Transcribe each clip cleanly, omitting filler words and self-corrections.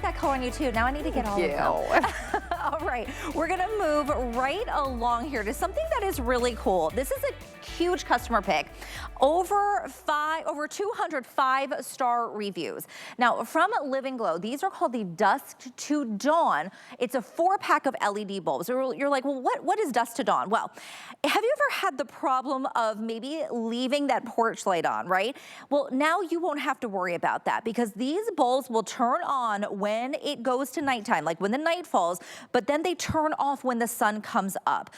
that color on you too. Now I need to get all of them. All right, we're gonna move right along here to something that is really cool. This is a huge customer pick. Over 200 5-star reviews. Now from Living Glow, these are called the Dusk to Dawn. It's a 4-pack of LED bulbs. You're like, well, what is Dusk to Dawn? Well, have you ever had the problem of maybe leaving that porch light on, right? Well, now you won't have to worry about that because these bulbs will turn on when it goes to nighttime, like when the night falls, but then they turn off when the sun comes up.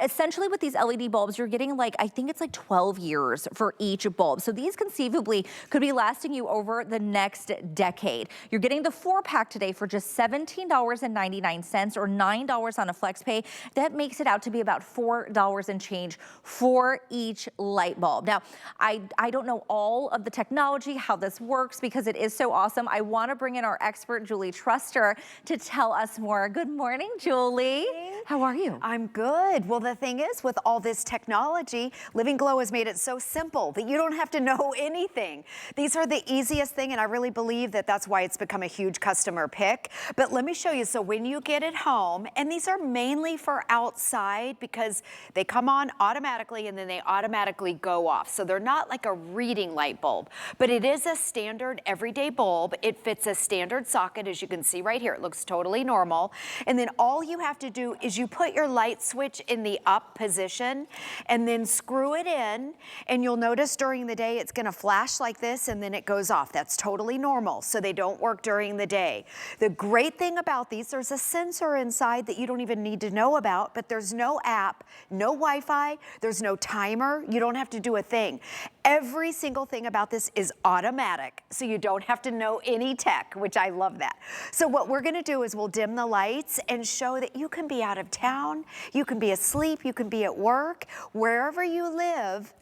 Essentially with these LED bulbs, you're getting like, I think it's like 12 years for each bulb. So these conceivably could be lasting you over the next decade. You're getting the 4-pack today for just $17.99 or $9 on a flex pay. That makes it out to be about $4 and change for each light bulb. Now, I don't know all of the technology, how this works, because it is so awesome. I want to bring in our expert, Julie Truster, to tell us more. Good morning, Julie. How are you? I'm good. Well, the thing is, with all this technology, Living Glow has made it so simple that you don't have to know anything. These are the easiest thing, and I really believe that that's why it's become a huge customer pick. But let me show you. So when you get it home, and these are mainly for outside because they come on automatically and then they automatically go off. So they're not like a reading light bulb, but it is a standard everyday bulb. It fits a standard socket, as you can see right here. It looks totally normal. And then all you have to do is you put your light switch in the up position and then screw it in, and you'll notice during the day it's gonna flash like this and then it goes off. That's totally normal, so they don't work during the day. The great thing about these, there's a sensor inside that you don't even need to know about, but there's no app, no Wi-Fi, there's no timer, you don't have to do a thing. Every single thing about this is automatic, so you don't have to know any tech, which I love that. So what we're gonna do is we'll dim the lights and show that you can be out of town, you can be asleep, you can be at work, wherever you live,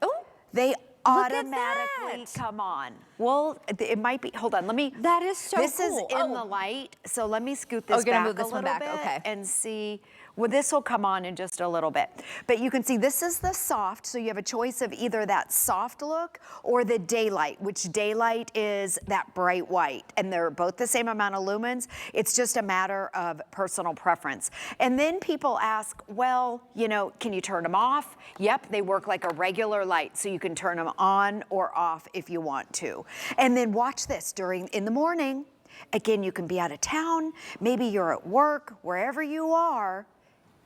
they automatically come on. Well, it might be, hold on, let me. That is so cool. This is in the light, so let me scoot this back a little bit and see. Well, this will come on in just a little bit. But you can see this is the soft, so you have a choice of either that soft look or the daylight, which daylight is that bright white. And they're both the same amount of lumens. It's just a matter of personal preference. And then people ask, well, you know, can you turn them off? Yep, they work like a regular light, so you can turn them on or off if you want to. And then watch this in the morning. Again, you can be out of town, maybe you're at work, wherever you are,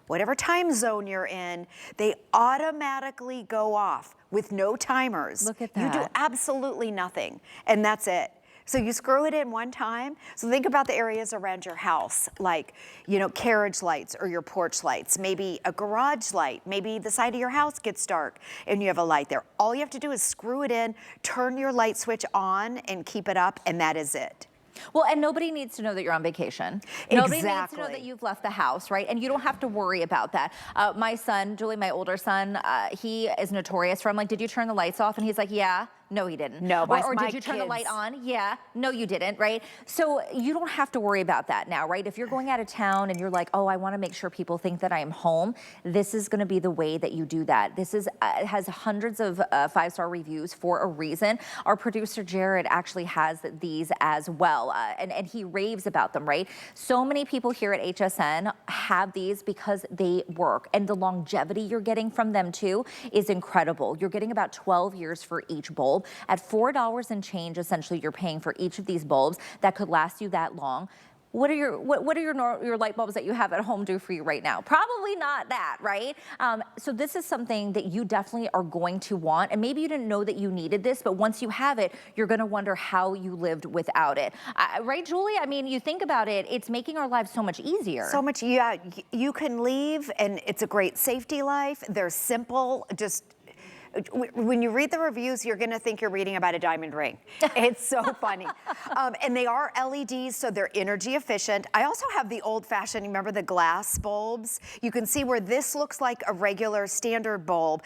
whatever time zone you're in, they automatically go off with no timers. Look at that. You do absolutely nothing, and that's it. So you screw it in one time. So think about the areas around your house, like, you know, carriage lights or your porch lights, maybe a garage light, maybe the side of your house gets dark and you have a light there. All you have to do is screw it in, turn your light switch on and keep it up, and that is it. Well, and nobody needs to know that you're on vacation. Nobody needs to know that you've left the house, right? And you don't have to worry about that. My son, Julie, my older son, he is notorious for, I'm like, did you turn the lights off? And he's like, yeah. No, he didn't. No, or did you turn the light on? Yeah. No, you didn't, right? So you don't have to worry about that now, right? If you're going out of town and you're like, oh, I want to make sure people think that I am home, this is going to be the way that you do that. This is has hundreds of 5-star reviews for a reason. Our producer, Jared, actually has these as well, and he raves about them, right? So many people here at HSN have these because they work, and the longevity you're getting from them, too, is incredible. You're getting about 12 years for each bulb. At $4 and change, essentially, you're paying for each of these bulbs that could last you that long. What are your light bulbs that you have at home do for you right now? Probably not that, right? So this is something that you definitely are going to want, and maybe you didn't know that you needed this, but once you have it, you're gonna wonder how you lived without it. Right, Julie? I mean, you think about it, it's making our lives so much easier. So much, yeah. You can leave, and it's a great safety life. They're simple, just when you read the reviews, you're gonna think you're reading about a diamond ring. It's so funny. And they are LEDs, so they're energy efficient. I also have the old-fashioned, remember the glass bulbs? You can see where this looks like a regular standard bulb.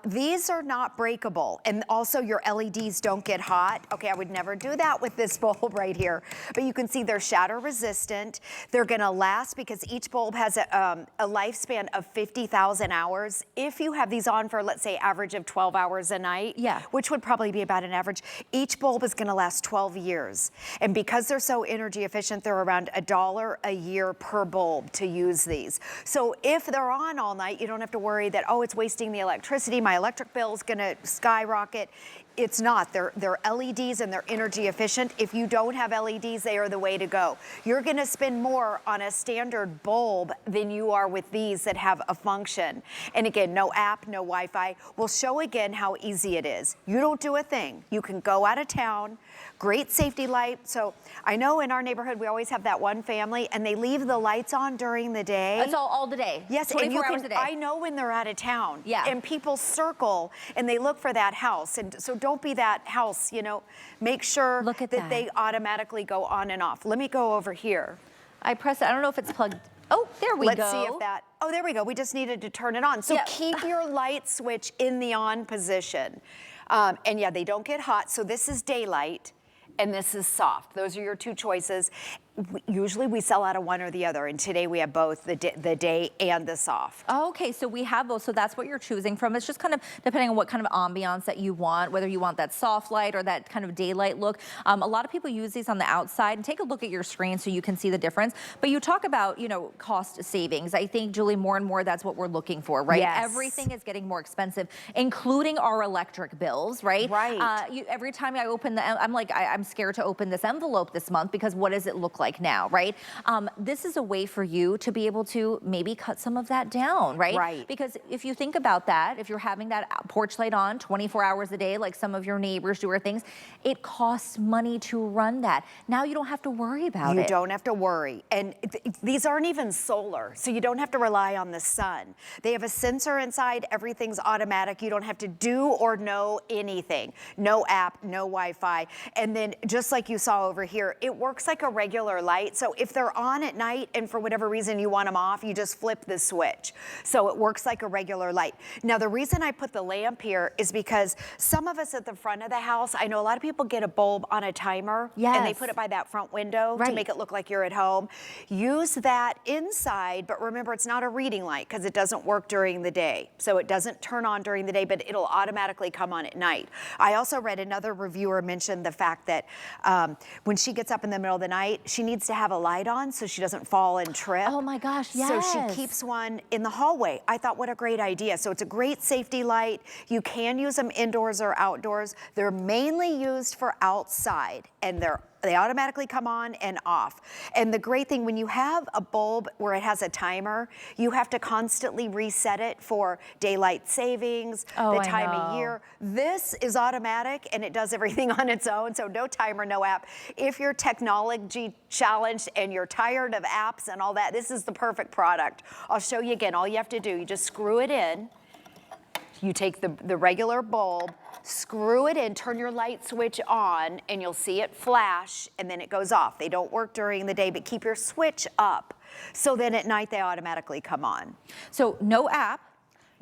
These are not breakable, and also your LEDs don't get hot. Okay, I would never do that with this bulb right here. But you can see they're shatter resistant. They're gonna last because each bulb has a lifespan of 50,000 hours. If you have these on for, let's say, average of of 12 hours a night, Yeah. which would probably be about an average. Each bulb is gonna last 12 years. And because they're so energy efficient, they're around $1 a year per bulb to use these. So if they're on all night, you don't have to worry that, oh, it's wasting the electricity, my electric bill is gonna skyrocket. It's not. They're LEDs and they're energy efficient. If you don't have LEDs, they are the way to go. You're gonna spend more on a standard bulb than you are with these that have a function. And again, no app, no Wi-Fi. We'll show again how easy it is. You don't do a thing. You can go out of town, great safety light. So I know in our neighborhood, we always have that one family and they leave the lights on during the day. It's all the day. Yes, 24 hours a day. I know when they're out of town. Yeah. And people circle and they look for that house. And so don't be that house, you know. Make sure Look at that they automatically go on and off. Let me go over here. I press it. I don't know if it's plugged. Oh, there we go. Let's see if that, oh, there we go. We just needed to turn it on. So Yeah. keep your light switch in the on position. And yeah, they don't get hot. So this is daylight and this is soft. Those are your two choices. Usually we sell out of one or the other, and today we have both the day and the soft. Okay, so we have both, so that's what you're choosing from. It's just kind of depending on what kind of ambiance that you want, whether you want that soft light or that kind of daylight look. A lot of people use these on the outside, and take a look at your screen so you can see the difference. But you talk about, you know, cost savings. I think, Julie, more and more that's what we're looking for, right? Yes. Everything is getting more expensive, including our electric bills, right? Right. Every time I open I'm like, I'm scared to open this envelope this month because what does it look like now, right? This is a way for you to be able to maybe cut some of that down, right? Right. Because if you think about that, if you're having that porch light on 24 hours a day, like some of your neighbors do or things, it costs money to run that. Now you don't have to worry about it. You don't have to worry. And these aren't even solar, so you don't have to rely on the sun. They have a sensor inside, everything's automatic. You don't have to do or know anything. No app, no Wi-Fi. And then just like you saw over here, it works like a regular light. So if they're on at night and for whatever reason you want them off, you just flip the switch. So it works like a regular light. Now the reason I put the lamp here is because some of us at the front of the house, I know a lot of people get a bulb on a timer. Yes. And they put it by that front window Right. to make it look like you're at home. Use that inside, but remember it's not a reading light because it doesn't work during the day. So it doesn't turn on during the day, but it'll automatically come on at night. I also read another reviewer mention the fact that when she gets up in the middle of the night, she needs to have a light on so she doesn't fall and trip. Oh my gosh, yes. So she keeps one in the hallway. I thought, what a great idea. So it's a great safety light. You can use them indoors or outdoors. They're mainly used for outside, and they automatically come on and off. And the great thing, when you have a bulb where it has a timer, you have to constantly reset it for daylight savings, Oh, the I time know. of year. This is automatic and it does everything on its own, so no timer, no app. If you're technology challenged and you're tired of apps and all that, this is the perfect product. I'll show you again. All you have to do, you just screw it in. You take the regular bulb, screw it in, turn your light switch on, and you'll see it flash, and then it goes off. They don't work during the day, but keep your switch up. So then at night, they automatically come on. So no app,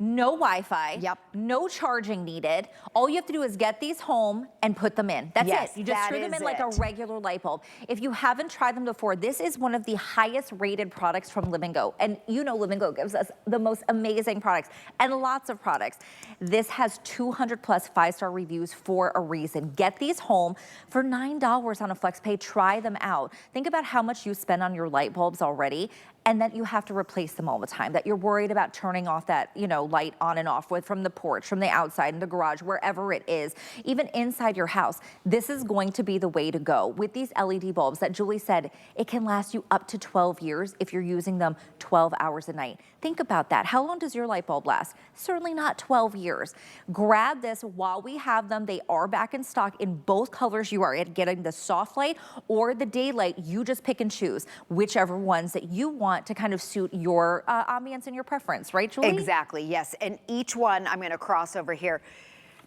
no Wi-Fi, Yep. no charging needed. All you have to do is get these home and put them in. That's Yes, it. You just that screw them is in like a it. regular light bulb. If you haven't tried them before, this is one of the highest rated products from Live and Go. And you know Live and Go gives us the most amazing products and lots of products. This has 200 plus 5-star reviews for a reason. Get these home for $9 on a FlexPay. Try them out. Think about how much you spend on your light bulbs already, and that you have to replace them all the time, that you're worried about turning off that, you know, light on and off with from the porch, from the outside, in the garage, wherever it is, even inside your house. This is going to be the way to go. With these LED bulbs that Julie said, it can last you up to 12 years if you're using them 12 hours a night. Think about that. How long does your light bulb last? Certainly not 12 years. Grab this while we have them. They are back in stock in both colors. You are getting the soft light or the daylight. You just pick and choose whichever ones that you want to kind of suit your ambience and your preference, right, Julie? Exactly, yes. And each one, I'm going to cross over here.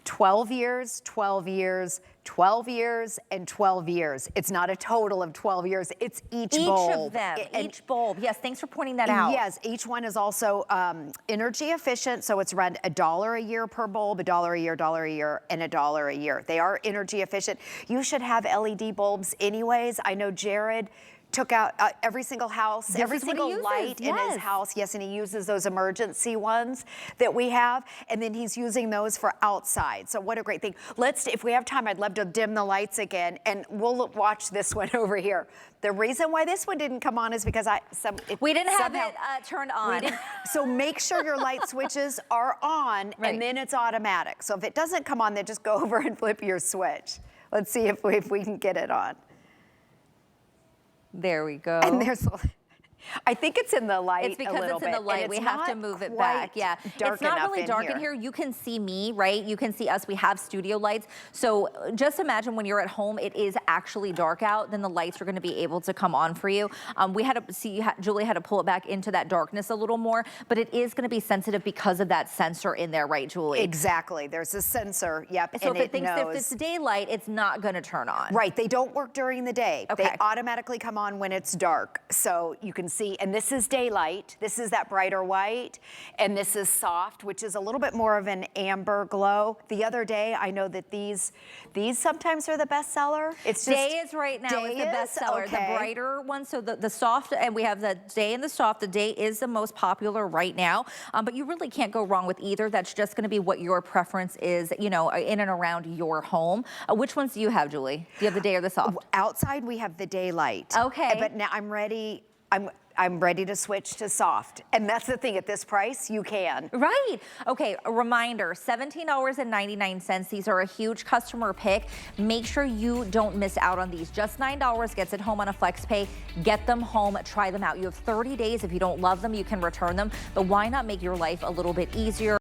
12 years, 12 years, 12 years, and 12 years. It's not a total of 12 years. It's each bulb. Each of them, each bulb. Yes, thanks for pointing that out. Yes, each one is also energy efficient, so it's around $1 a year per bulb, $1 a year, $1 a year, and $1 a year. They are energy efficient. You should have LED bulbs anyways. I know Jared took out every single house, This every is what he single uses, light in his yes. house. Yes, and he uses those emergency ones that we have, and then he's using those for outside. So what a great thing. If we have time, I'd love to dim the lights again, and we'll watch this one over here. The reason why this one didn't come on is because we didn't have it turned on. So make sure your light switches are on, Right. and then it's automatic. So if it doesn't come on, then just go over and flip your switch. Let's see if we can get it on. There we go. And there's, I think it's in the light. It's because a little it's in the bit, light. and We it's have to not move it quite back. Yeah. dark It's not enough really dark in here. You can see me, right? You can see us. We have studio lights. So just imagine when you're at home, it is actually dark out, then the lights are going to be able to come on for you. We had to see, Julie had to pull it back into that darkness a little more, but it is going to be sensitive because of that sensor in there, right, Julie? Exactly. There's a sensor. Yep. So and if it thinks knows. if it's daylight, it's not going to turn on. Right, they don't work during the day. Okay. They automatically come on when it's dark. So you can see, and this is daylight. This is that brighter white, and this is soft, which is a little bit more of an amber glow. The other day, I know that these sometimes are the best seller. It's just Day is right now is the best seller. Okay. The brighter one, so the soft, and we have the day and the soft. The day is the most popular right now, but you really can't go wrong with either. That's just going to be what your preference is, you know, in and around your home. Which ones do you have, Julie? Do you have the day or the soft? Outside, we have the daylight. Okay. But now I'm ready. I'm ready to switch to soft. And that's the thing, at this price, you can. Right. Okay, a reminder, $17.99. These are a huge customer pick. Make sure you don't miss out on these. Just $9 gets it home on a flex pay. Get them home, try them out. You have 30 days. If you don't love them, you can return them. But why not make your life a little bit easier?